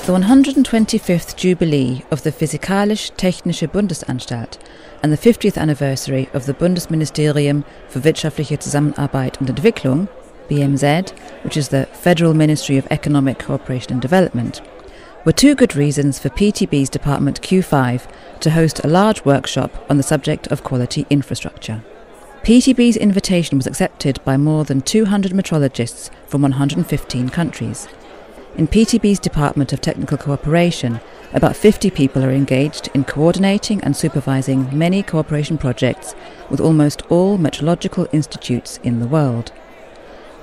The 125th Jubilee of the Physikalisch Technische Bundesanstalt and the 50th anniversary of the Bundesministerium für wirtschaftliche Zusammenarbeit und Entwicklung, BMZ, which is the Federal Ministry of Economic Cooperation and Development, were two good reasons for PTB's Department Q5 to host a large workshop on the subject of quality infrastructure. PTB's invitation was accepted by more than 200 metrologists from 115 countries. In PTB's Department of Technical Cooperation, about 50 people are engaged in coordinating and supervising many cooperation projects with almost all metrological institutes in the world.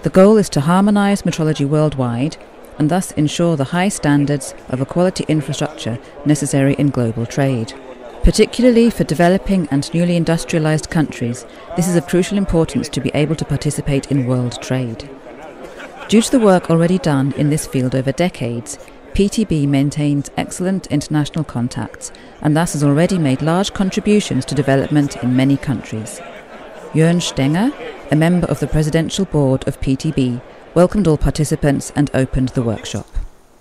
The goal is to harmonise metrology worldwide and thus ensure the high standards of a quality infrastructure necessary in global trade. Particularly for developing and newly industrialised countries, this is of crucial importance to be able to participate in world trade. Due to the work already done in this field over decades, PTB maintains excellent international contacts and thus has already made large contributions to development in many countries. Jörn Stenger, a member of the Presidential Board of PTB, welcomed all participants and opened the workshop.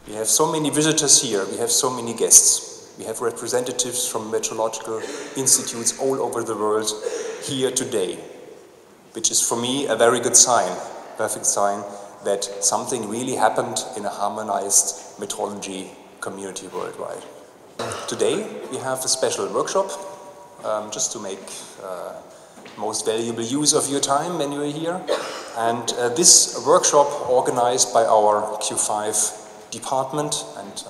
We have so many visitors here, we have so many guests. We have representatives from metrological institutes all over the world here today, which is for me a very good sign, perfect sign, that something really happened in a harmonized metrology community worldwide. Today we have a special workshop just to make most valuable use of your time when you are here. And this workshop organized by our Q5 department, and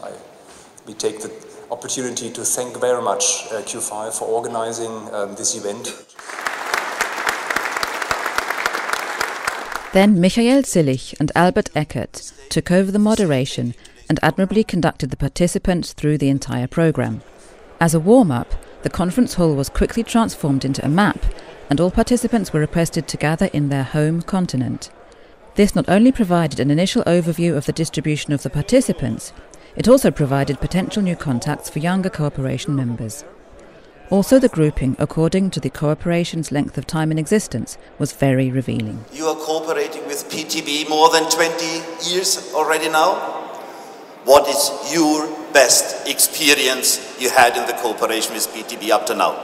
we take the opportunity to thank very much Q5 for organizing this event. Then Michael Zillich and Albert Eckert took over the moderation and admirably conducted the participants through the entire programme. As a warm-up, the conference hall was quickly transformed into a map, and all participants were requested to gather in their home continent. This not only provided an initial overview of the distribution of the participants, it also provided potential new contacts for younger cooperation members. Also, the grouping, according to the cooperation's length of time in existence, was very revealing. You are cooperating with PTB more than 20 years already now. What is your best experience you had in the cooperation with PTB up to now?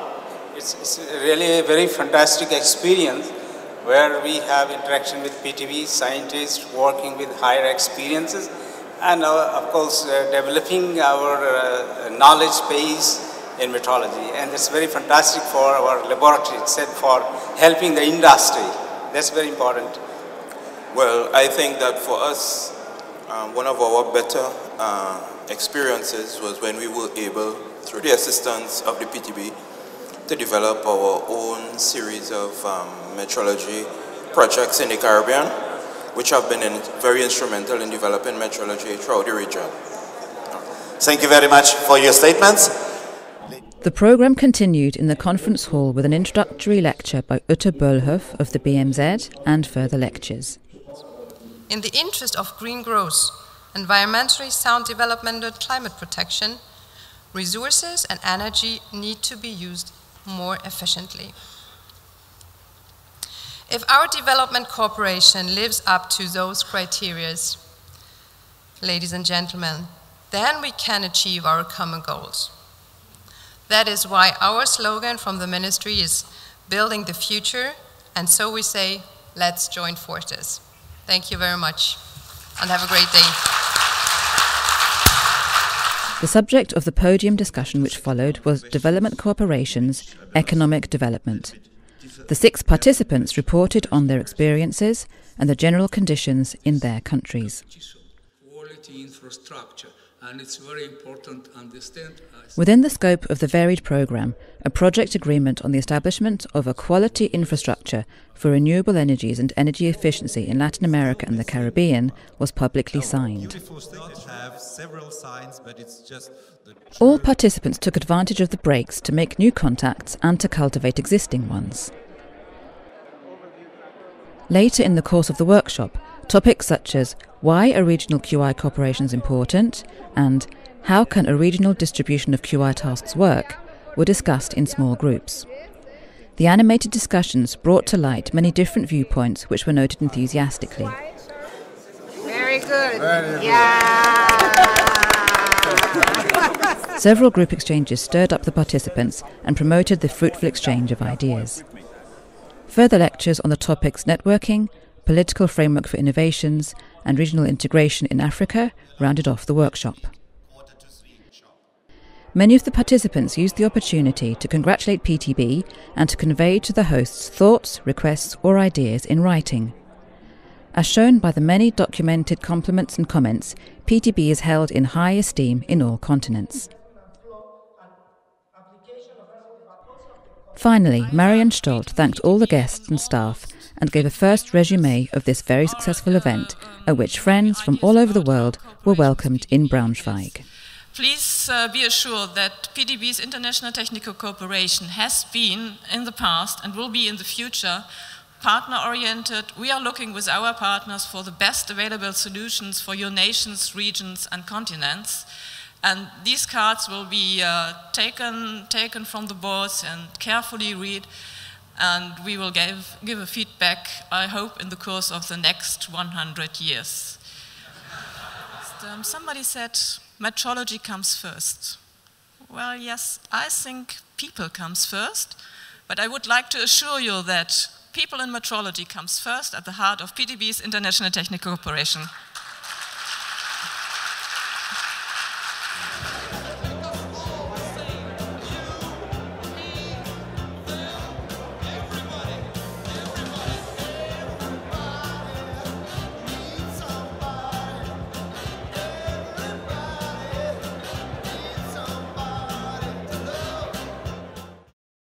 It's really a very fantastic experience where we have interaction with PTB scientists working with higher experiences and of course developing our knowledge base in metrology, and it's very fantastic for our laboratory itself, for helping the industry. That's very important. Well, I think that for us, one of our better experiences was when we were able, through the assistance of the PTB, to develop our own series of metrology projects in the Caribbean, which have been very instrumental in developing metrology throughout the region. Thank you very much for your statements. The programme continued in the conference hall with an introductory lecture by Ute Böllhoff of the BMZ and further lectures. In the interest of green growth, environmentally sound development and climate protection, resources and energy need to be used more efficiently. If our development cooperation lives up to those criteria, ladies and gentlemen, then we can achieve our common goals. That is why our slogan from the ministry is building the future, and so we say, let's join forces. Thank you very much, and have a great day. The subject of the podium discussion which followed was Development Cooperation's Economic Development. The 6 participants reported on their experiences and the general conditions in their countries. Quality infrastructure. And it's very important to understand. Within the scope of the varied programme, a project agreement on the establishment of a quality infrastructure for renewable energies and energy efficiency in Latin America and the Caribbean was publicly signed. All participants took advantage of the breaks to make new contacts and to cultivate existing ones. Later in the course of the workshop, topics such as why are regional QI corporations important and how can a regional distribution of QI tasks work were discussed in small groups. The animated discussions brought to light many different viewpoints which were noted enthusiastically. Very good. Very good. Yeah. Several group exchanges stirred up the participants and promoted the fruitful exchange of ideas. Further lectures on the topics networking, political framework for innovations, and regional integration in Africa rounded off the workshop. Many of the participants used the opportunity to congratulate PTB and to convey to the hosts thoughts, requests, or ideas in writing. As shown by the many documented compliments and comments, PTB is held in high esteem in all continents. Finally, Marianne Stolt thanked all the guests and staff and gave a first resume of this very successful event, at which friends from all over the world were welcomed in Braunschweig. Please be assured that PTB's international technical cooperation has been in the past and will be in the future partner-oriented. We are looking with our partners for the best available solutions for your nations, regions and continents. And these cards will be taken from the boards and carefully read, and we will give a feedback, I hope, in the course of the next 100 years. Somebody said metrology comes first. Well, yes, I think people comes first, but I would like to assure you that people in metrology comes first at the heart of PTB's international technical cooperation.